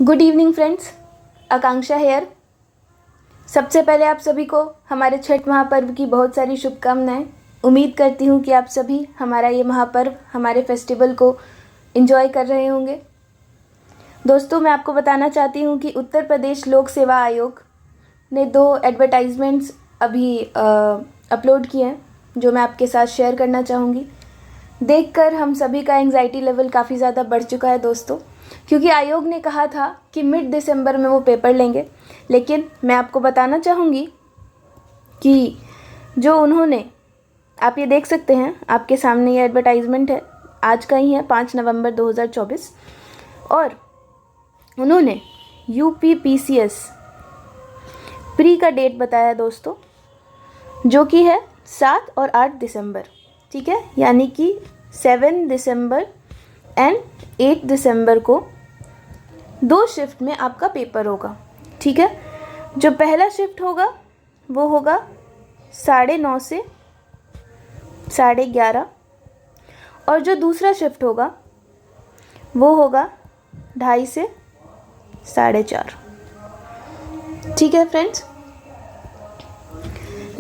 Good evening friends, आकांक्षा hair. सबसे पहले आप सभी को हमारे छठ महापर्व की बहुत सारी शुभकामनाएं। उम्मीद करती हूँ कि आप सभी हमारा ये महापर्व, हमारे फेस्टिवल को एंजॉय कर रहे होंगे। दोस्तों, मैं आपको बताना चाहती हूँ कि उत्तर प्रदेश लोक सेवा आयोग ने 2 एडवर्टाइजमेंट्स अभी अपलोड किए हैं, जो मैं आपके साथ शेयर करना चाहूँगी। देखकर हम सभी का एंग्जाइटी लेवल काफ़ी ज़्यादा बढ़ चुका है दोस्तों, क्योंकि आयोग ने कहा था कि मिड दिसंबर में वो पेपर लेंगे। लेकिन मैं आपको बताना चाहूँगी कि जो उन्होंने, आप ये देख सकते हैं, आपके सामने ये एडवर्टाइजमेंट है, आज का ही है, 5 नवंबर 2024। और उन्होंने UPPCS प्री का डेट बताया दोस्तों, जो कि है 7 और 8 दिसंबर। ठीक है, यानी कि 7 दिसंबर एंड 8 दिसंबर को 2 शिफ्ट में आपका पेपर होगा। ठीक है, जो पहला शिफ्ट होगा वो होगा 9:30 से 11:30, और जो दूसरा शिफ्ट होगा वो होगा 2:30 से 4:30। ठीक है फ्रेंड्स,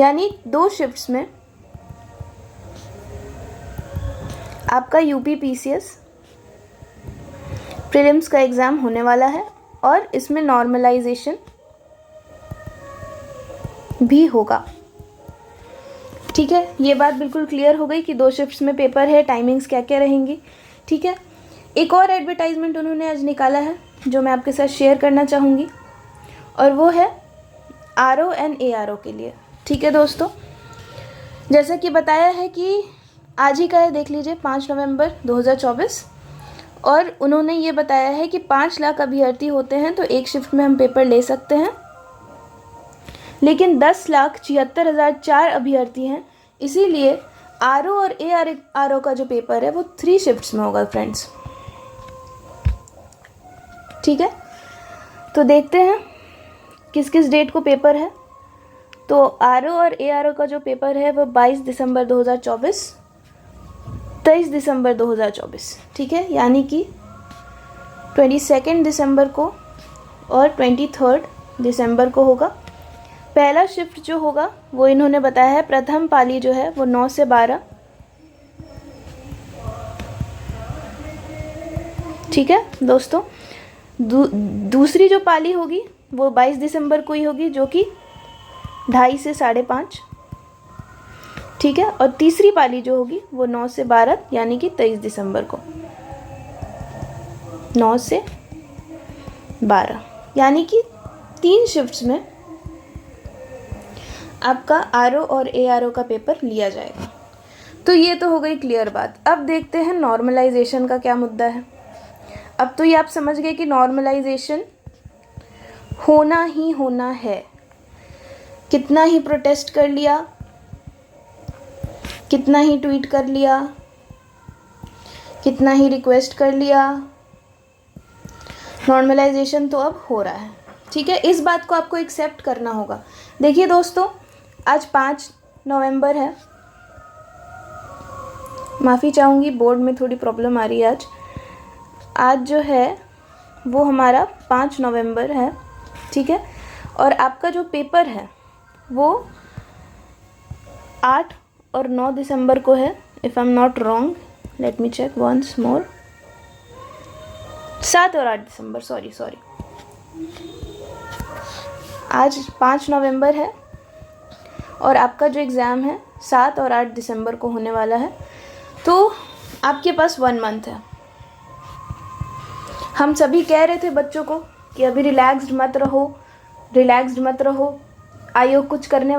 यानी 2 शिफ्ट्स में आपका UPPCS प्रीलिम्स का एग्ज़ाम होने वाला है, और इसमें नॉर्मलाइजेशन भी होगा। ठीक है, ये बात बिल्कुल क्लियर हो गई कि 2 शिफ्ट्स में पेपर है, टाइमिंग्स क्या क्या रहेंगी। ठीक है, एक और एडवर्टाइजमेंट उन्होंने आज निकाला है जो मैं आपके साथ शेयर करना चाहूँगी, और वो है RO एंड ARO के लिए। ठीक है दोस्तों, जैसा कि बताया है कि आज ही का है, देख लीजिए, 5 नवंबर 2024, और उन्होंने ये बताया है कि 5 लाख अभ्यर्थी होते हैं तो एक शिफ्ट में हम पेपर ले सकते हैं, लेकिन 10,76,004 अभ्यर्थी हैं, इसीलिए RO और ARO का जो पेपर है वो 3 शिफ्ट्स में होगा फ्रेंड्स। ठीक है, तो देखते हैं किस किस डेट को पेपर है। तो RO और ARO का जो पेपर है वो 22 दिसंबर 2024, 23 दिसंबर 2024। ठीक है, यानी कि 22 दिसंबर को और 23 दिसंबर को होगा। पहला शिफ्ट जो होगा वो इन्होंने बताया है, प्रथम पाली जो है वो 9 से 12। ठीक है दोस्तों, दूसरी जो पाली होगी वो 22 दिसंबर को ही होगी, जो कि 2:30 से 5:30। ठीक है, और तीसरी पाली जो होगी वो 9 से 12, यानी कि 23 दिसंबर को 9 से 12, यानी कि 3 शिफ्ट्स में आपका RO और ARO का पेपर लिया जाएगा। तो ये तो हो गई क्लियर बात। अब देखते हैं नॉर्मलाइजेशन का क्या मुद्दा है। अब तो ये आप समझ गए कि नॉर्मलाइजेशन होना ही होना है। कितना ही प्रोटेस्ट कर लिया, कितना ही ट्वीट कर लिया, कितना ही रिक्वेस्ट कर लिया, नॉर्मलाइजेशन तो अब हो रहा है। ठीक है, इस बात को आपको एक्सेप्ट करना होगा। देखिए दोस्तों, आज 5 नवंबर है, माफ़ी चाहूँगी, बोर्ड में थोड़ी प्रॉब्लम आ रही है। आज जो है वो हमारा 5 नवंबर है। ठीक है, और आपका जो पेपर है वो 8 और 9 दिसंबर को है, if I am not wrong, let me check once more. 7 और 8 दिसंबर, सॉरी। आज 5 नवंबर है और आपका जो एग्ज़ाम है 7 और 8 दिसंबर को होने वाला है। तो आपके पास 1 मंथ है। हम सभी कह रहे थे बच्चों को कि अभी रिलैक्स्ड मत रहो, आयोग कुछ करने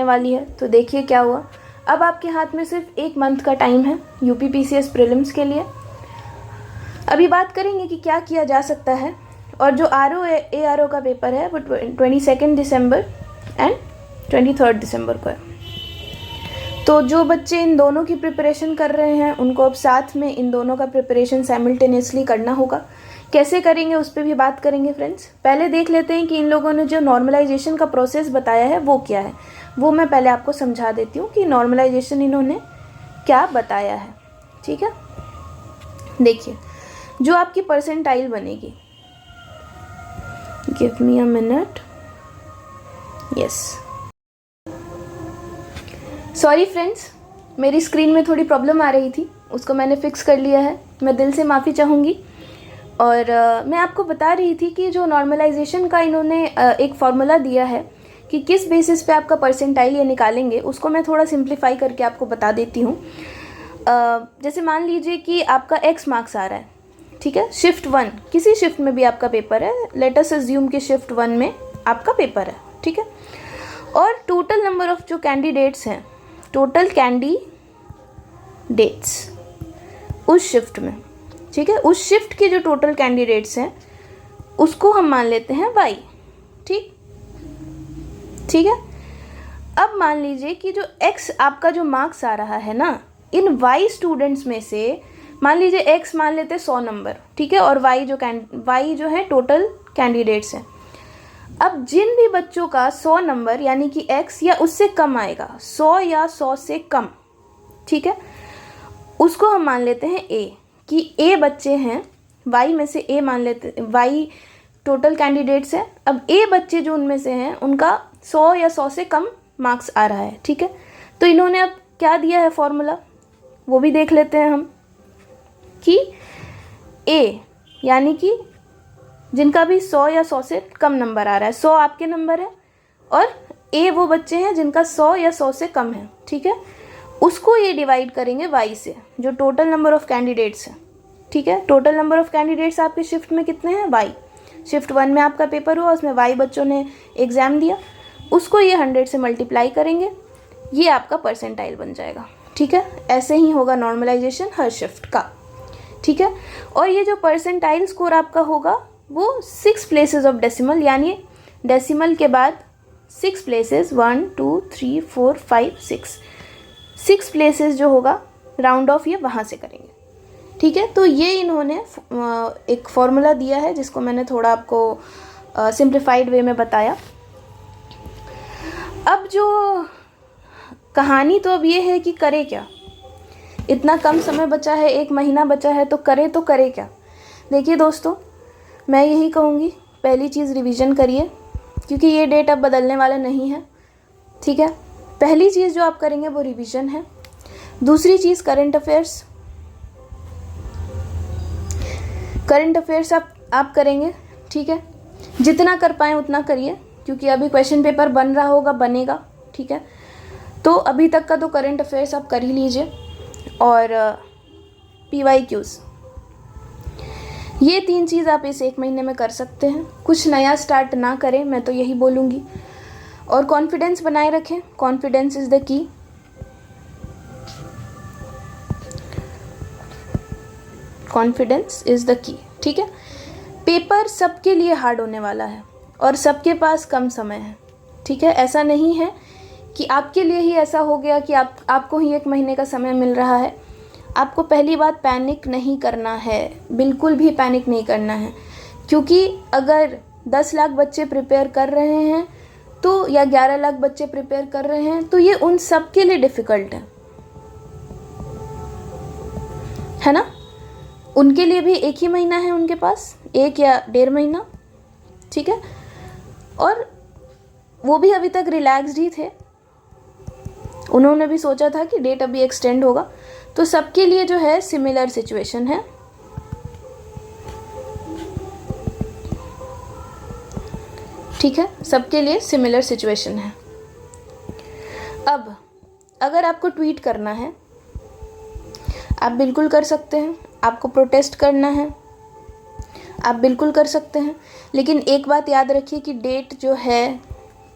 वाली है। तो देखिए क्या हुआ। अब आपके हाथ में सिर्फ 1 मंथ का टाइम है UPPCS प्रीलिम्स के लिए। अभी बात करेंगे कि क्या किया जा सकता है। और जो RO ARO का पेपर है वो 22 दिसंबर एंड 23 दिसंबर को है। तो जो बच्चे इन दोनों की प्रिपरेशन कर रहे हैं उनको अब साथ में इन दोनों का प्रिपरेशन साइमल्टेनियसली करना होगा। कैसे करेंगे उस पर भी बात करेंगे फ्रेंड्स। पहले देख लेते हैं कि इन लोगों ने जो नॉर्मलाइजेशन का प्रोसेस बताया है वो क्या है। वो मैं पहले आपको समझा देती हूँ कि नॉर्मलाइजेशन इन्होंने क्या बताया है। ठीक है, देखिए, जो आपकी परसेंटाइल बनेगी, give me a minute. Yes, sorry friends, मेरी स्क्रीन में थोड़ी प्रॉब्लम आ रही थी, उसको मैंने फ़िक्स कर लिया है। मैं दिल से माफ़ी चाहूँगी। और मैं आपको बता रही थी कि जो नॉर्मलाइजेशन का इन्होंने एक फार्मूला दिया है कि किस बेसिस पे आपका परसेंटाइल ये निकालेंगे, उसको मैं थोड़ा सिंप्लीफाई करके आपको बता देती हूँ। जैसे मान लीजिए कि आपका x मार्क्स आ रहा है, ठीक है, शिफ्ट 1, किसी शिफ्ट में भी आपका पेपर है, लेट अस अज्यूम कि शिफ्ट 1 में आपका पेपर है, ठीक है। और टोटल नंबर ऑफ जो कैंडिडेट्स हैं, टोटल कैंडिडेट्स उस शिफ्ट में, ठीक है, उस शिफ्ट के जो टोटल कैंडिडेट्स हैं उसको हम मान लेते हैं y, ठीक है। अब मान लीजिए कि जो x आपका जो मार्क्स आ रहा है ना, इन y स्टूडेंट्स में से मान लीजिए x मान लेते हैं 100 नंबर, ठीक है, और y जो है टोटल कैंडिडेट्स हैं। अब जिन भी बच्चों का 100 नंबर यानी कि x या उससे कम आएगा, 100 या 100 से कम, ठीक है, उसको हम मान लेते हैं a, कि a बच्चे हैं, y में से a मान लेते, y टोटल कैंडिडेट्स है। अब a बच्चे जो उनमें से हैं उनका 100 या 100 से कम मार्क्स आ रहा है, ठीक है। तो इन्होंने अब क्या दिया है फॉर्मूला, वो भी देख लेते हैं हम, कि a यानी कि जिनका भी 100 या 100 से कम नंबर आ रहा है, 100 आपके नंबर है और a वो बच्चे हैं जिनका 100 या 100 से कम है, ठीक है, उसको ये डिवाइड करेंगे y से, जो टोटल नंबर ऑफ़ कैंडिडेट्स है, ठीक है। टोटल नंबर ऑफ़ कैंडिडेट्स आपके शिफ्ट में कितने हैं, y। शिफ्ट 1 में आपका पेपर हुआ, उसमें y बच्चों ने एग्ज़ाम दिया, उसको ये 100 से मल्टीप्लाई करेंगे, ये आपका परसेंटाइल बन जाएगा, ठीक है। ऐसे ही होगा नॉर्मलाइजेशन हर शिफ्ट का, ठीक है। और ये जो परसेंटाइल स्कोर आपका होगा वो 6 प्लेसेस ऑफ डेसिमल, यानी डेसिमल के बाद 6 प्लेसेस, 1 2 3 4 5 6 प्लेसेस जो होगा राउंड ऑफ ये वहाँ से करेंगे, ठीक है। तो ये इन्होंने एक फॉर्मूला दिया है जिसको मैंने थोड़ा आपको सिंप्लीफाइड वे में बताया। अब जो कहानी तो अब ये है कि करे क्या, इतना कम समय बचा है, 1 महीना बचा है, तो करे क्या। देखिए दोस्तों, मैं यही कहूँगी, पहली चीज़ रिवीजन करिए, क्योंकि ये डेट अब बदलने वाला नहीं है, ठीक है। पहली चीज़ जो आप करेंगे वो रिवीजन है। दूसरी चीज़ करंट अफेयर्स आप करेंगे, ठीक है। जितना कर पाएँ उतना करिए, क्योंकि अभी क्वेश्चन पेपर बन रहा होगा, बनेगा, ठीक है। तो अभी तक का तो करंट अफेयर्स आप कर ही लीजिए, और PYQs, ये 3 चीज़ आप इस 1 महीने में कर सकते हैं। कुछ नया स्टार्ट ना करें, मैं तो यही बोलूँगी, और कॉन्फिडेंस बनाए रखें। Confidence is the key. Confidence is the key, ठीक है। पेपर सबके लिए हार्ड होने वाला है और सबके पास कम समय है, ठीक है। ऐसा नहीं है कि आपके लिए ही ऐसा हो गया कि आपको ही 1 महीने का समय मिल रहा है। आपको पहली बात पैनिक नहीं करना है, बिल्कुल भी पैनिक नहीं करना है, क्योंकि अगर 10 लाख बच्चे प्रिपेयर कर रहे हैं तो, या 11 लाख बच्चे प्रिपेयर कर रहे हैं, तो ये उन सब के लिए डिफ़िकल्ट है ना। उनके लिए भी 1 ही महीना है उनके पास, 1 या 1.5 महीना, ठीक है। और वो भी अभी तक रिलैक्स्ड ही थे, उन्होंने भी सोचा था कि डेट अभी एक्सटेंड होगा। तो सबके लिए जो है सिमिलर सिचुएशन है, ठीक है, सबके लिए सिमिलर सिचुएशन है। अब अगर आपको ट्वीट करना है, आप बिल्कुल कर सकते हैं। आपको प्रोटेस्ट करना है, आप बिल्कुल कर सकते हैं, लेकिन एक बात याद रखिए कि डेट जो है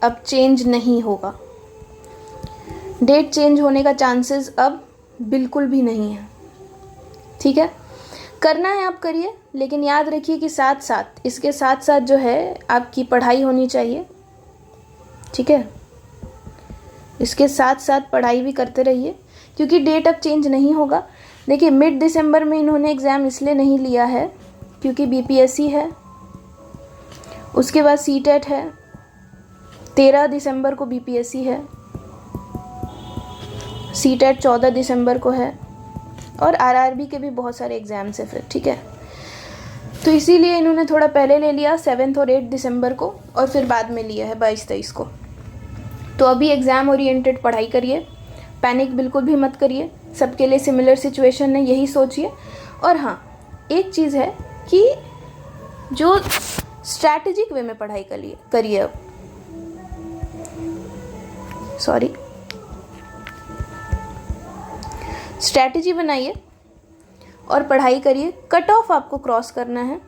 अब चेंज नहीं होगा। डेट चेंज होने का चांसेस अब बिल्कुल भी नहीं है, ठीक है। करना है आप करिए, लेकिन याद रखिए कि इसके साथ साथ जो है आपकी पढ़ाई होनी चाहिए, ठीक है। इसके साथ साथ पढ़ाई भी करते रहिए, क्योंकि डेट अब चेंज नहीं होगा। देखिए, मिड दिसंबर में इन्होंने एग्ज़ाम इसलिए नहीं लिया है क्योंकि BPSC है, उसके बाद CTET है, 13 दिसंबर को BPSC है, CTET 14 दिसंबर को है, और RRB के भी बहुत सारे एग्ज़ाम्स हैं फिर, ठीक है। तो इसीलिए इन्होंने थोड़ा पहले ले लिया 7 और 8 दिसंबर को, और फिर बाद में लिया है 22-23 को। तो अभी एग्ज़ाम ओरिएंटेड पढ़ाई करिए, पैनिक बिल्कुल भी मत करिए, सबके लिए सिमिलर सिचुएशन है यही सोचिए। और हाँ, एक चीज़ है कि जो स्ट्रैटेजिक वे में पढ़ाई करिए अब, स्ट्रैटेजी बनाइए और पढ़ाई करिए। कट ऑफ आपको क्रॉस करना है,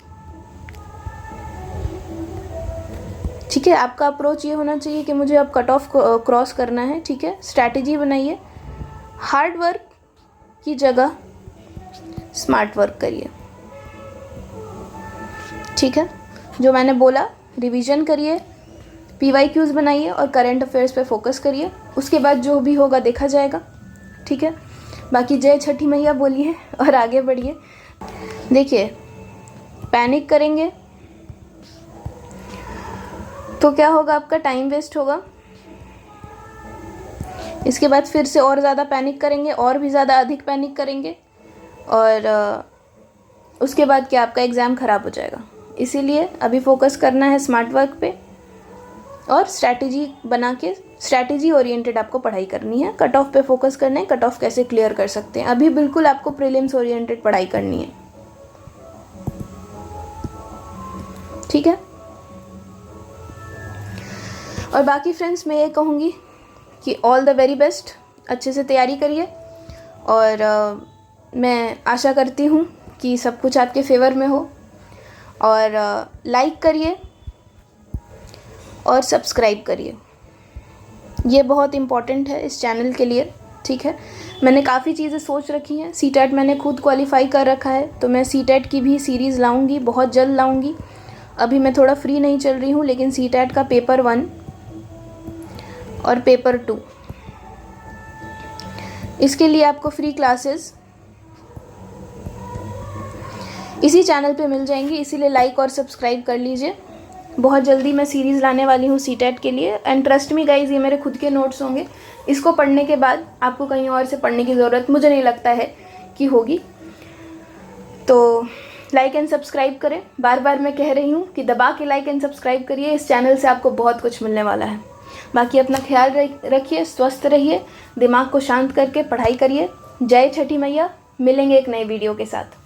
ठीक है। आपका अप्रोच ये होना चाहिए कि मुझे अब कट ऑफ क्रॉस करना है, ठीक है। स्ट्रैटेजी बनाइए, हार्ड वर्क की जगह स्मार्ट वर्क करिए, ठीक है। जो मैंने बोला, रिवीजन करिए, PYQs बनाइए और करंट अफेयर्स पे फोकस करिए। उसके बाद जो भी होगा देखा जाएगा, ठीक है। बाकी जय छठी मैया बोलिए और आगे बढ़िए। देखिए, पैनिक करेंगे तो क्या होगा, आपका टाइम वेस्ट होगा। इसके बाद फिर से और ज़्यादा पैनिक करेंगे, और भी ज़्यादा अधिक पैनिक करेंगे, और उसके बाद क्या, आपका एग्ज़ाम ख़राब हो जाएगा। इसीलिए अभी फोकस करना है स्मार्ट वर्क पे, और स्ट्रैटेजी बना के स्ट्रैटेजी ओरिएंटेड आपको पढ़ाई करनी है। कट ऑफ पे फोकस करना है, कट ऑफ कैसे क्लियर कर सकते हैं। अभी बिल्कुल आपको प्रीलिम्स ओरिएंटेड पढ़ाई करनी है, ठीक है। और बाकी फ्रेंड्स, मैं ये कहूँगी कि ऑल द वेरी बेस्ट, अच्छे से तैयारी करिए, और मैं आशा करती हूँ कि सब कुछ आपके फेवर में हो। और लाइक करिए और सब्सक्राइब करिए, ये बहुत इम्पॉर्टेंट है इस चैनल के लिए, ठीक है। मैंने काफ़ी चीज़ें सोच रखी हैं। CTET मैंने खुद क्वालिफाई कर रखा है, तो मैं CTET की भी सीरीज़ लाऊंगी, बहुत जल्द लाऊंगी। अभी मैं थोड़ा फ्री नहीं चल रही हूँ, लेकिन CTET का पेपर 1 और पेपर 2, इसके लिए आपको फ्री क्लासेस इसी चैनल पे मिल जाएंगी, इसीलिए लाइक और सब्सक्राइब कर लीजिए। बहुत जल्दी मैं सीरीज़ लाने वाली हूँ CTET के लिए, एंड ट्रस्ट मी गाइज, ये मेरे खुद के नोट्स होंगे। इसको पढ़ने के बाद आपको कहीं और से पढ़ने की ज़रूरत मुझे नहीं लगता है कि होगी। तो लाइक एंड सब्सक्राइब करें, बार बार मैं कह रही हूँ कि दबा के लाइक एंड सब्सक्राइब करिए, इस चैनल से आपको बहुत कुछ मिलने वाला है। बाकी अपना ख्याल रखिए, स्वस्थ रहिए, दिमाग को शांत करके पढ़ाई करिए। जय छठी मैया, मिलेंगे एक नए वीडियो के साथ।